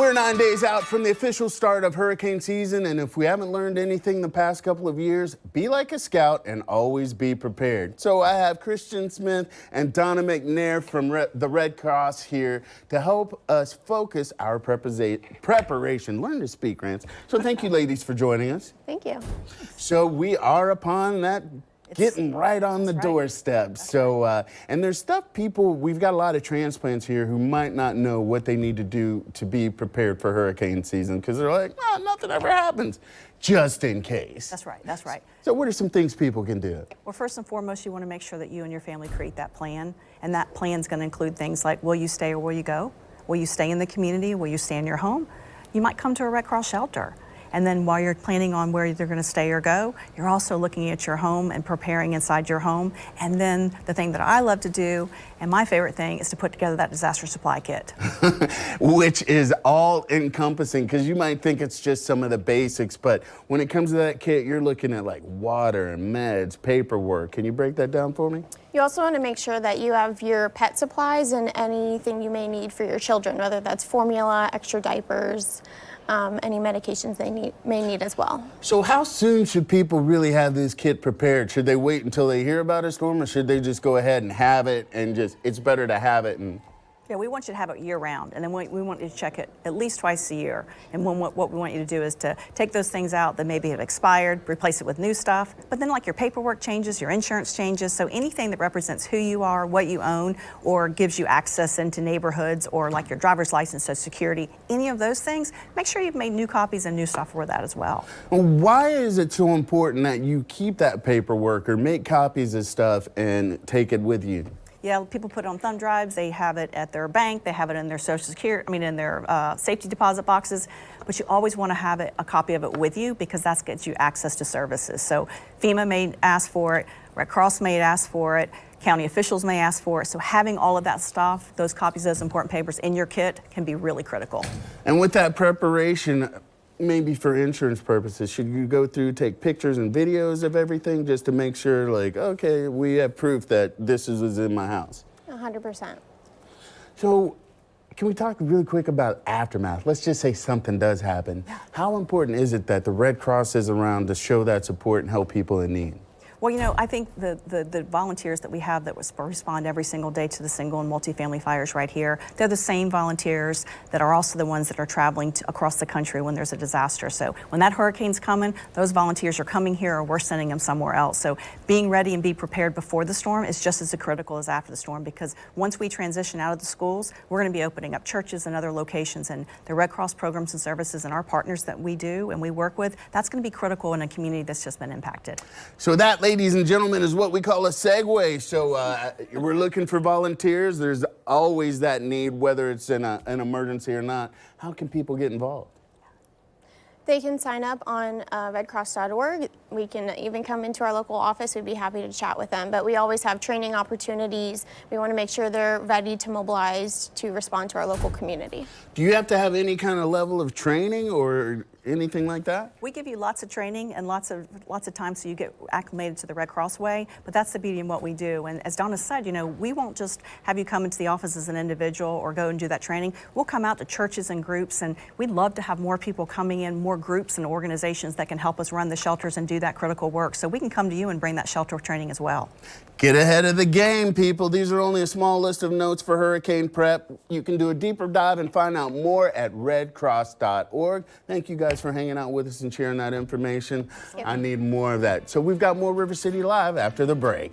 We're 9 days out from the official start of hurricane season, and if we haven't learned anything the past couple of years, be like a scout and always be prepared. So I have Christian Smith and Donna McNair from the Red Cross here to help us focus our preparation. Learn to speak, Rance. So thank you, ladies, for joining us. Thank you. So we are upon that getting right on the doorstep. So, and there's stuff we've got a lot of transplants here who might not know what they need to do to be prepared for hurricane season because they're like, oh, nothing ever happens, just in case. That's right, that's right. So what are some things people can do? Well, first and foremost, you want to make sure that you and your family create that plan. And that plan's going to include things like, will you stay or will you go? Will you stay in the community? Will you stay in your home? You might come to a Red Cross shelter. And then while you're planning on where you're going to stay or go, you're also looking at your home and preparing inside your home. And then the thing that I love to do, and my favorite thing, is to put together that disaster supply kit. Which is all encompassing, because you might think it's just some of the basics, but when it comes to that kit, you're looking at like water and meds, paperwork. Can you break that down for me? You also want to make sure that you have your pet supplies and anything you may need for your children, whether that's formula, extra diapers, any medications they may need as well. So how soon should people really have this kit prepared? Should they wait until they hear about a storm, or should they just go ahead and have it and it's better to have it? And Yeah, we want you to have it year-round, and then we want you to check it at least twice a year. And what we want you to do is to take those things out that maybe have expired, replace it with new stuff, but then like your paperwork changes, your insurance changes, so anything that represents who you are, what you own, or gives you access into neighborhoods, or like your driver's license, Social Security, any of those things, make sure you've made new copies and new stuff for that as well. Why is it so important that you keep that paperwork or make copies of stuff and take it with you? Yeah, people put it on thumb drives, they have it at their bank, they have it in their Social Security, in their safety deposit boxes, but you always want to have a copy of it with you because that gets you access to services. So FEMA may ask for it, Red Cross may ask for it, county officials may ask for it, so having all of that stuff, those copies of those important papers in your kit can be really critical. And with that preparation, maybe for insurance purposes, should you go through, take pictures and videos of everything just to make sure, like, okay, we have proof that this is in my house? 100%. So can we talk really quick about aftermath? Let's just say something does happen. Yeah. How important is it that the Red Cross is around to show that support and help people in need? Well, I think the volunteers that we have that respond every single day to the single and multifamily fires right here, they're the same volunteers that are also the ones that are traveling across the country when there's a disaster. So when that hurricane's coming, those volunteers are coming here or we're sending them somewhere else. So being ready and be prepared before the storm is just as critical as after the storm, because once we transition out of the schools, we're going to be opening up churches and other locations, and the Red Cross programs and services and our partners that we do and we work with, that's going to be critical in a community that's just been impacted. So that, ladies and gentlemen, is what we call a segue. So we're looking for volunteers. There's always that need, whether it's in an emergency or not. How can people get involved? They can sign up on redcross.org. We can even come into our local office. We'd be happy to chat with them. But we always have training opportunities. We want to make sure they're ready to mobilize to respond to our local community. Do you have to have any kind of level of training or anything like that? We give you lots of training and lots of time so you get acclimated to the Red Cross way, but that's the beauty of what we do. And as Donna said, we won't just have you come into the office as an individual or go and do that training. We'll come out to churches and groups, and we'd love to have more people coming in, more groups and organizations that can help us run the shelters and do that critical work. So we can come to you and bring that shelter training as well. Get ahead of the game, people. These are only a small list of notes for hurricane prep. You can do a deeper dive and find out more at redcross.org. Thank you guys for hanging out with us and sharing that information. I need more of that. So we've got more River City Live after the break.